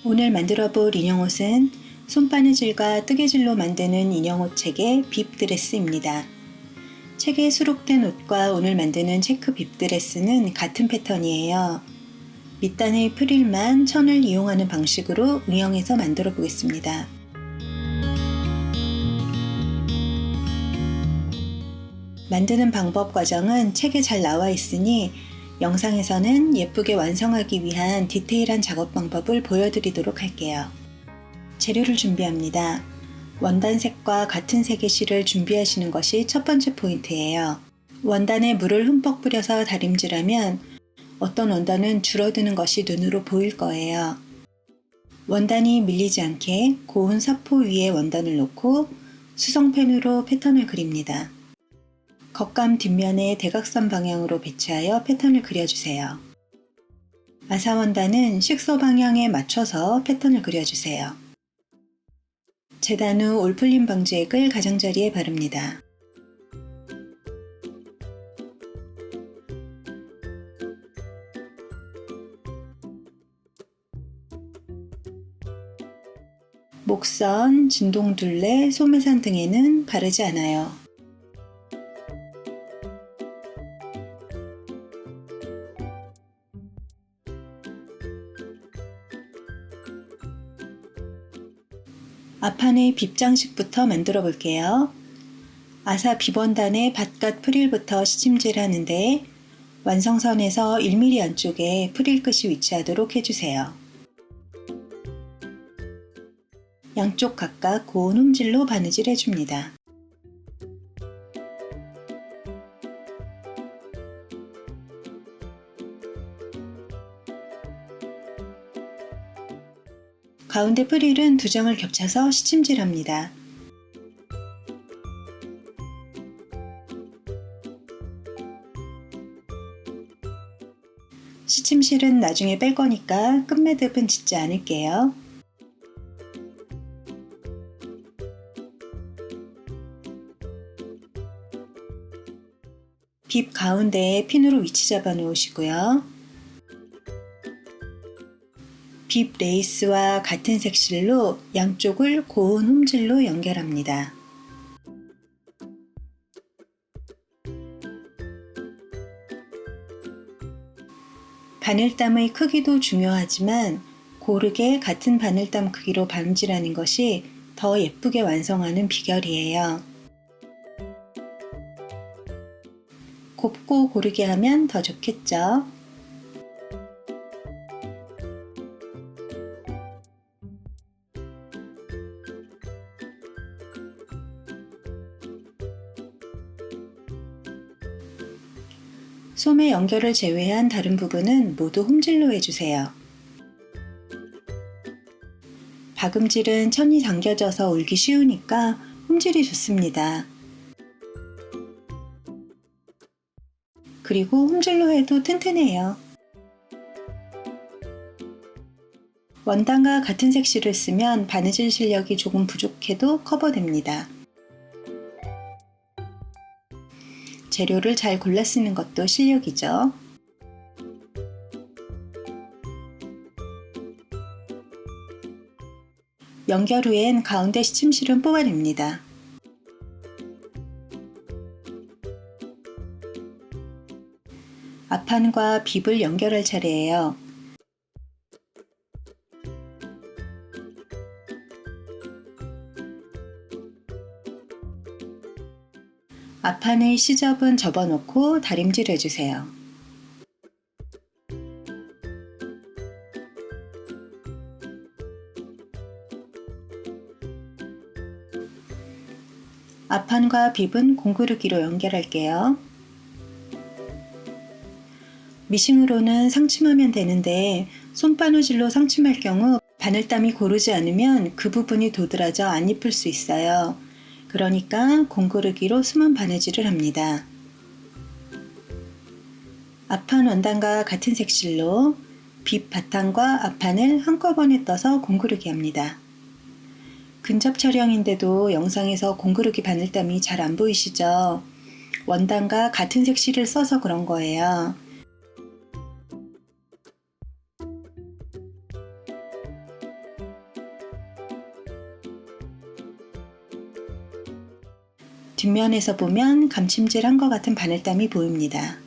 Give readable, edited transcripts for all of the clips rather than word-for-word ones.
오늘 만들어 볼 인형옷은 손바느질과 뜨개질로 만드는 인형옷 책의 빕드레스입니다. 책에 수록된 옷과 오늘 만드는 체크 빕드레스는 같은 패턴이에요. 밑단의 프릴만 천을 이용하는 방식으로 응용해서 만들어 보겠습니다. 만드는 방법 과정은 책에 잘 나와 있으니 영상에서는 예쁘게 완성하기 위한 디테일한 작업 방법을 보여드리도록 할게요. 재료를 준비합니다. 원단색과 같은 색의 실을 준비하시는 것이 첫 번째 포인트예요. 원단에 물을 흠뻑 뿌려서 다림질하면 어떤 원단은 줄어드는 것이 눈으로 보일 거예요. 원단이 밀리지 않게 고운 사포 위에 원단을 놓고 수성펜으로 패턴을 그립니다. 겉감 뒷면에 대각선 방향으로 배치하여 패턴을 그려주세요. 아사 원단은 식소 방향에 맞춰서 패턴을 그려주세요. 재단 후 올풀림 방지액을 가장자리에 바릅니다. 목선, 진동둘레, 소매산 등에는 바르지 않아요. 앞판의 빕 장식부터 만들어 볼게요. 아사 빕원단의 바깥 프릴부터 시침질 하는데 완성선에서 1mm 안쪽에 프릴 끝이 위치하도록 해주세요. 양쪽 각각 고운 홈질로 바느질 해줍니다. 가운데 프릴은 두 장을 겹쳐서 시침질합니다. 시침실은 나중에 뺄 거니까 끝매듭은 짓지 않을게요. 빕 가운데에 핀으로 위치 잡아 놓으시고요. 빕 레이스와 같은 색 실로 양쪽을 고운 홈질로 연결합니다. 바늘땀의 크기도 중요하지만 고르게 같은 바늘땀 크기로 바느질하는 것이 더 예쁘게 완성하는 비결이에요. 곱고 고르게 하면 더 좋겠죠? 소매 연결을 제외한 다른 부분은 모두 홈질로 해주세요. 박음질은 천이 당겨져서 울기 쉬우니까 홈질이 좋습니다. 그리고 홈질로 해도 튼튼해요. 원단과 같은 색 실을 쓰면 바느질 실력이 조금 부족해도 커버됩니다. 재료를 잘 골라 쓰는 것도 실력이죠. 연결 후엔 가운데 시침실은 뽑아냅니다. 앞판과 빕을 연결할 차례예요. 앞판의 시접은 접어놓고 다림질 해주세요. 앞판과 빕은 공구르기로 연결할게요. 미싱으로는 상침하면 되는데 손바느질로 상침할 경우 바늘땀이 고르지 않으면 그 부분이 도드라져 안 입힐 수 있어요. 그러니까 공구르기로 수면 바느질을 합니다. 앞판 원단과 같은 색 실로 빕 바탕과 앞판을 한꺼번에 떠서 공구르기 합니다. 근접 촬영인데도 영상에서 공구르기 바늘땀이 잘 안 보이시죠? 원단과 같은 색 실을 써서 그런 거예요. 뒷면에서 보면 감침질한 것 같은 바늘땀이 보입니다.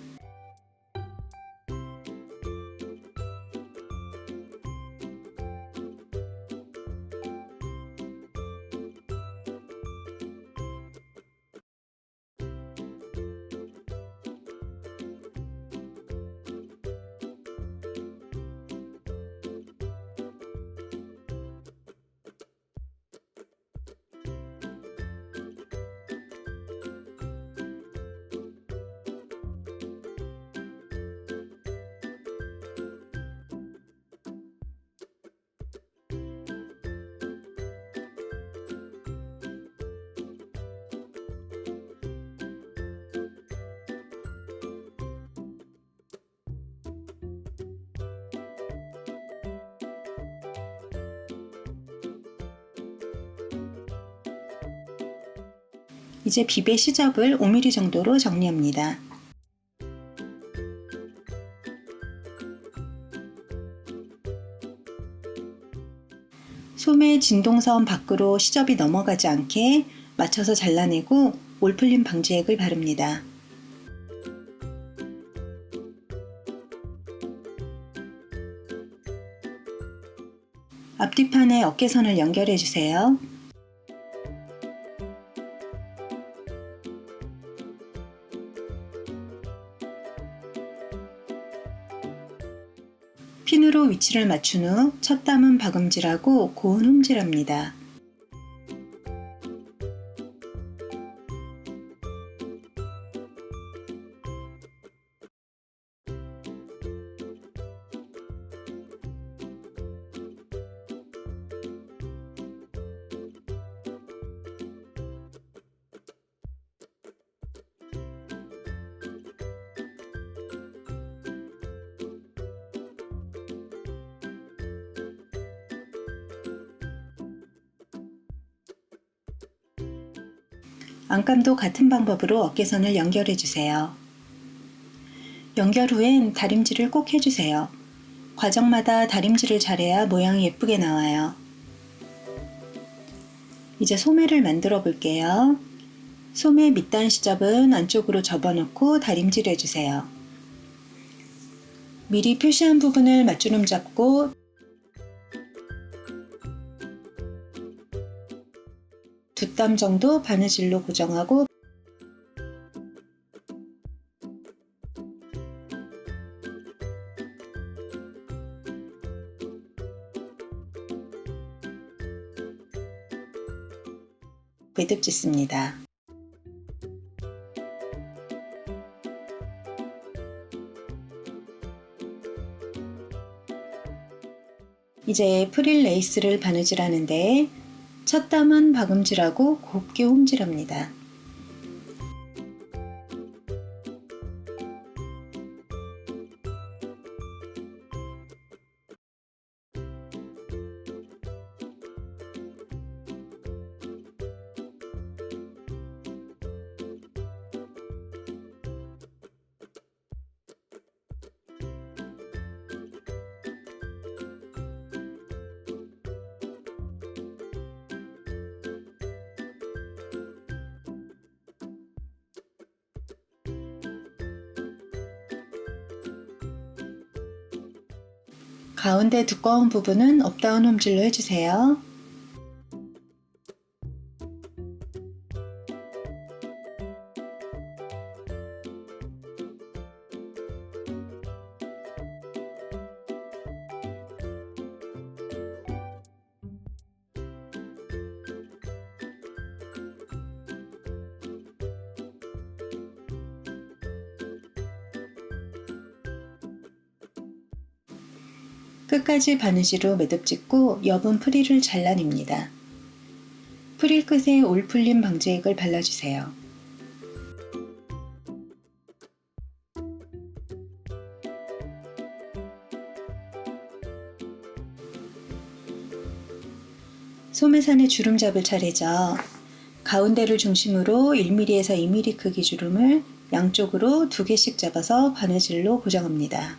이제 빕의 시접을 5mm 정도로 정리합니다. 소매 진동선 밖으로 시접이 넘어가지 않게 맞춰서 잘라내고 올풀림 방지액을 바릅니다. 앞뒤판에 어깨선을 연결해 주세요. 핀으로 위치를 맞춘 후 첫 담은 박음질하고 고운 홈질합니다. 안감도 같은 방법으로 어깨선을 연결해 주세요. 연결 후엔 다림질을 꼭 해주세요. 과정마다 다림질을 잘해야 모양이 예쁘게 나와요. 이제 소매를 만들어 볼게요. 소매 밑단 시접은 안쪽으로 접어넣고 다림질 해주세요. 미리 표시한 부분을 맞주름 잡고 두 땀 정도 바느질로 고정하고 매듭 짓습니다. 이제 프릴 레이스를 바느질하는데 첫 담은 박음질하고 곱게 홈질합니다. 가운데 두꺼운 부분은 업다운 홈질로 해주세요. 끝까지 바느질로 매듭 짓고 여분 프릴을 잘라냅니다. 프릴 끝에 올풀림 방지액을 발라주세요. 소매산에 주름 잡을 차례죠. 가운데를 중심으로 1mm에서 2mm 크기 주름을 양쪽으로 2개씩 잡아서 바느질로 고정합니다.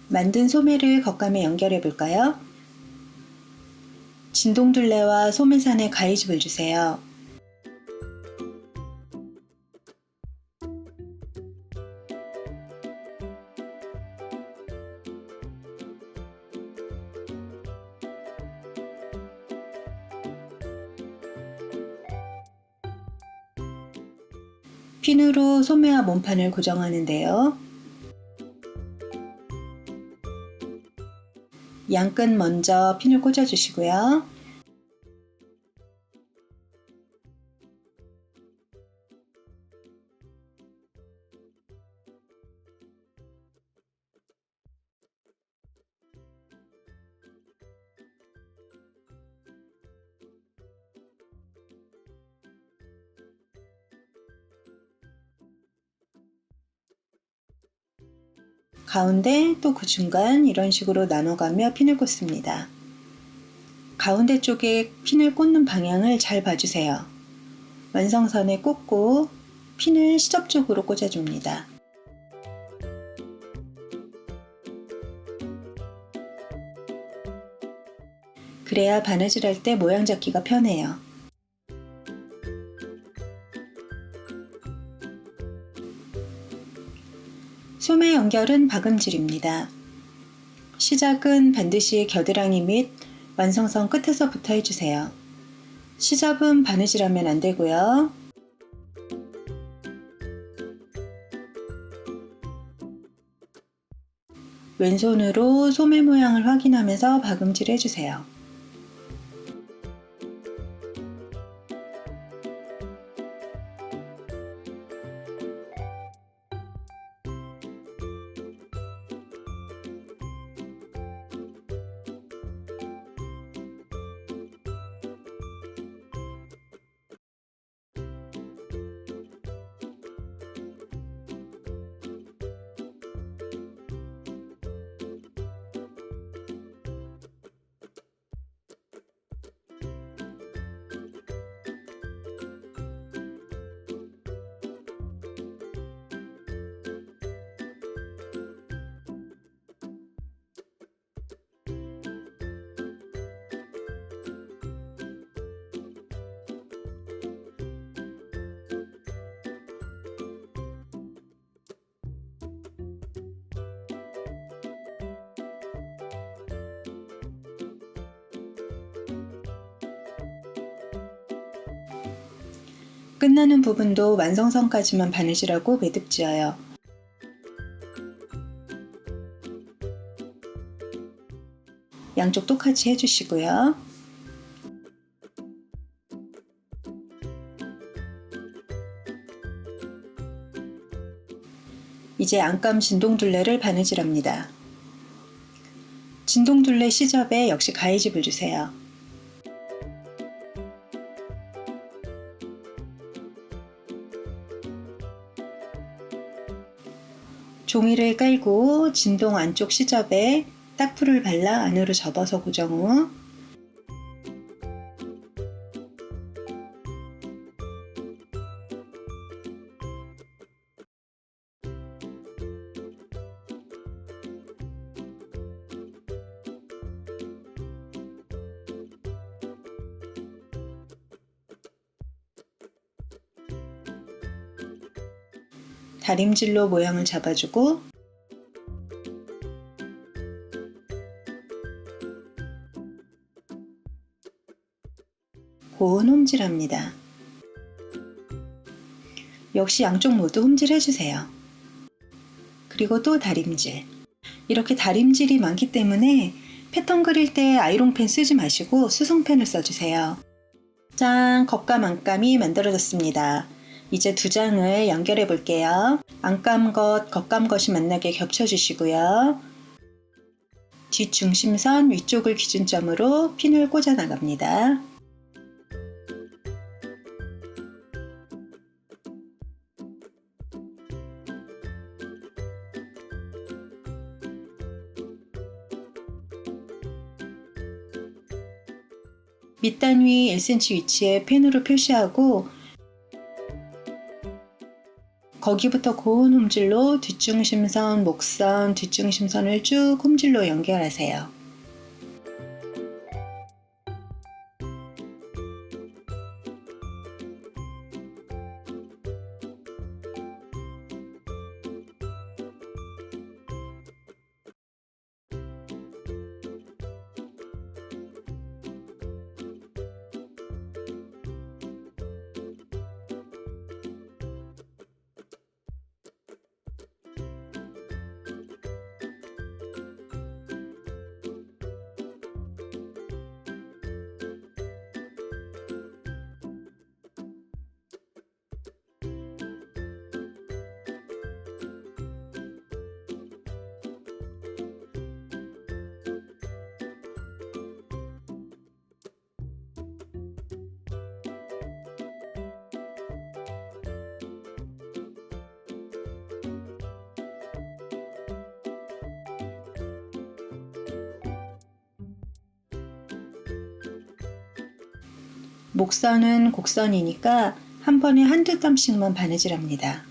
만든 소매를 겉감에 연결해 볼까요? 진동둘레와 소매산에 가위집을 주세요. 핀으로 소매와 몸판을 고정하는데요. 양끝 먼저 핀을 꽂아주시고요. 가운데 또 그 중간 이런 식으로 나눠가며 핀을 꽂습니다. 가운데 쪽에 핀을 꽂는 방향을 잘 봐주세요. 완성선에 꽂고 핀을 시접 쪽으로 꽂아줍니다. 그래야 바느질할 때 모양 잡기가 편해요. 소매 연결은 박음질입니다. 시작은 반드시 겨드랑이 및 완성선 끝에서부터 해주세요. 시접은 바느질하면 안 되고요. 왼손으로 소매 모양을 확인하면서 박음질 해주세요. 끝나는 부분도 완성선까지만 바느질하고 매듭 지어요. 양쪽 똑같이 해주시고요. 이제 안감 진동둘레를 바느질합니다. 진동둘레 시접에 역시 가위집을 주세요. 종이를 깔고 진동 안쪽 시접에 딱풀을 발라 안으로 접어서 고정 후 다림질로 모양을 잡아주고 고운 홈질합니다. 역시 양쪽 모두 홈질해주세요. 그리고 또 다림질. 이렇게 다림질이 많기 때문에 패턴 그릴 때 아이롱펜 쓰지 마시고 수성펜을 써주세요. 짠! 겉감 안감이 만들어졌습니다. 이제 두 장을 연결해 볼게요. 안감겉, 겉감겉이 만나게 겹쳐주시고요. 뒷중심선 위쪽을 기준점으로 핀을 꽂아 나갑니다. 밑단위 1cm 위치에 펜으로 표시하고 거기부터 고운 홈질로 뒷중심선, 목선, 뒷중심선을 쭉 홈질로 연결하세요. 목선은 곡선이니까 한 번에 한두 땀씩만 바느질합니다.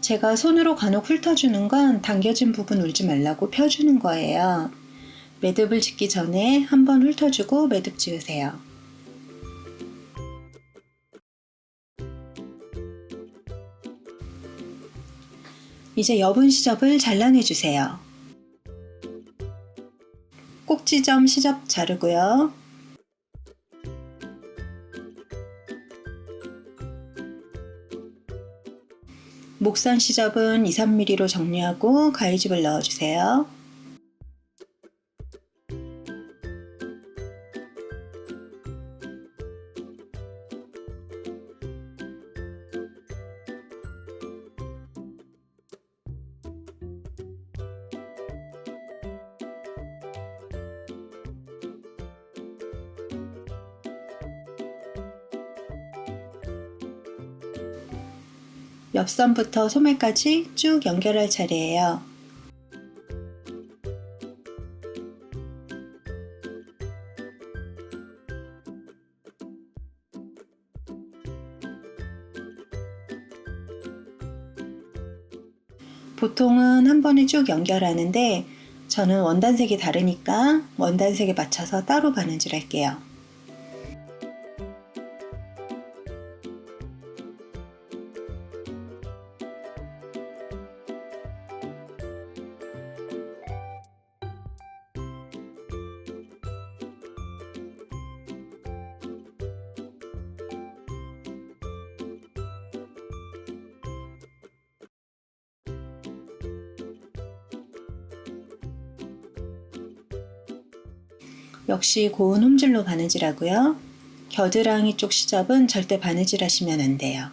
제가 손으로 간혹 훑어주는 건 당겨진 부분 울지 말라고 펴주는 거예요. 매듭을 짓기 전에 한번 훑어주고 매듭 지으세요. 이제 여분 시접을 잘라내주세요. 꼭지점 시접 자르고요. 목선 시접은 2~3mm로 정리하고 가위집을 넣어주세요. 옆선부터 소매까지 쭉 연결할 차례예요. 보통은 한 번에 쭉 연결하는데 저는 원단색이 다르니까 원단색에 맞춰서 따로 바느질 할게요. 역시 고운 홈질로 바느질하고요. 겨드랑이 쪽 시접은 절대 바느질 하시면 안 돼요.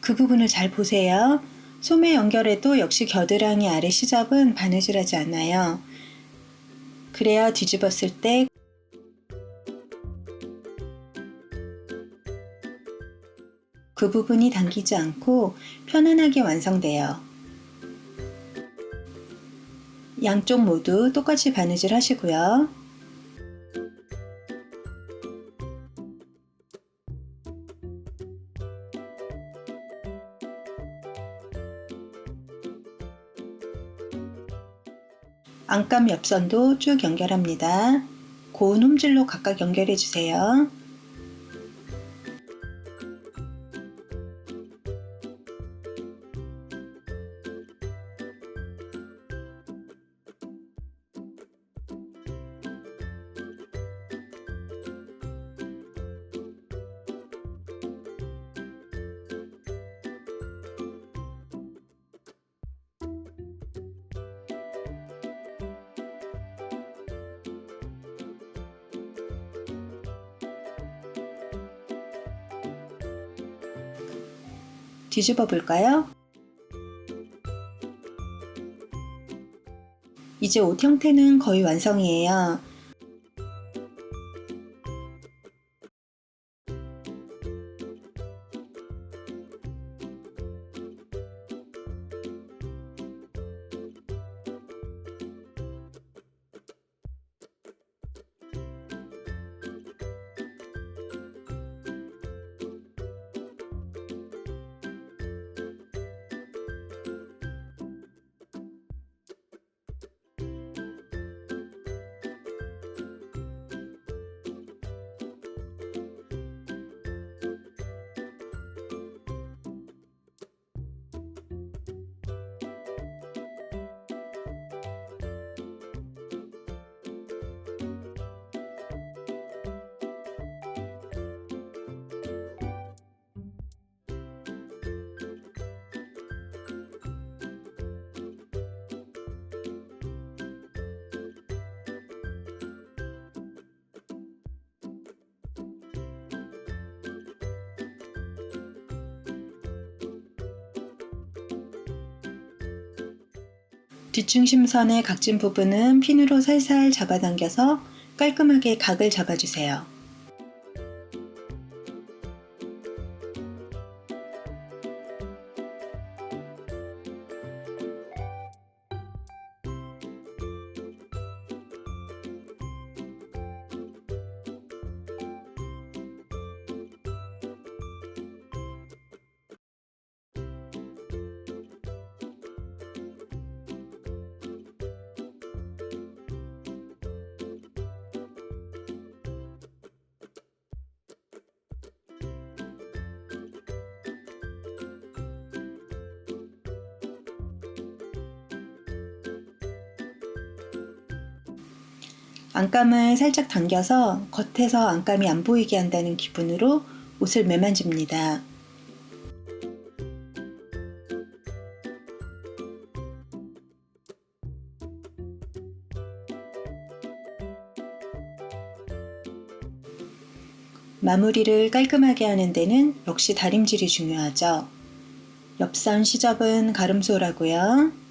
그 부분을 잘 보세요. 소매 연결에도 역시 겨드랑이 아래 시접은 바느질하지 않아요. 그래야 뒤집었을 때 그 부분이 당기지 않고 편안하게 완성돼요. 양쪽 모두 똑같이 바느질 하시고요. 안감 옆선도 쭉 연결합니다. 고운 홈질로 각각 연결해 주세요. 뒤집어 볼까요? 이제 옷 형태는 거의 완성이에요. 뒷중심선의 각진 부분은 핀으로 살살 잡아당겨서 깔끔하게 각을 잡아주세요. 안감을 살짝 당겨서 겉에서 안감이 안 보이게 한다는 기분으로 옷을 매만집니다. 마무리를 깔끔하게 하는 데는 역시 다림질이 중요하죠. 옆선 시접은 가름소라고요.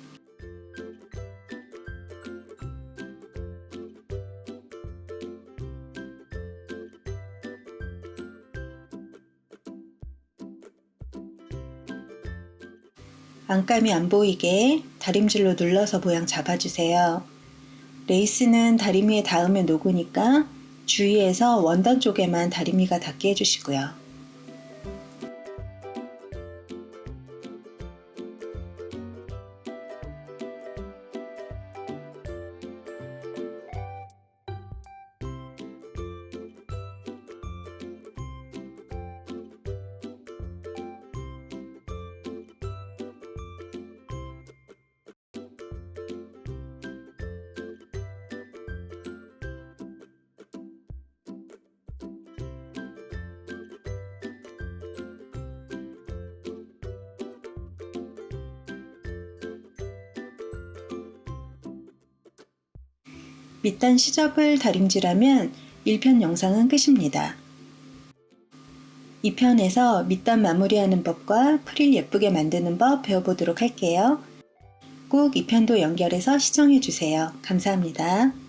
안감이 안 보이게 다림질로 눌러서 모양 잡아주세요. 레이스는 다리미에 닿으면 녹으니까 주위에서 원단 쪽에만 다리미가 닿게 해주시고요. 밑단 시접을 다림질하면 1편 영상은 끝입니다. 2편에서 밑단 마무리하는 법과 프릴 예쁘게 만드는 법 배워보도록 할게요. 꼭 2편도 연결해서 시청해주세요. 감사합니다.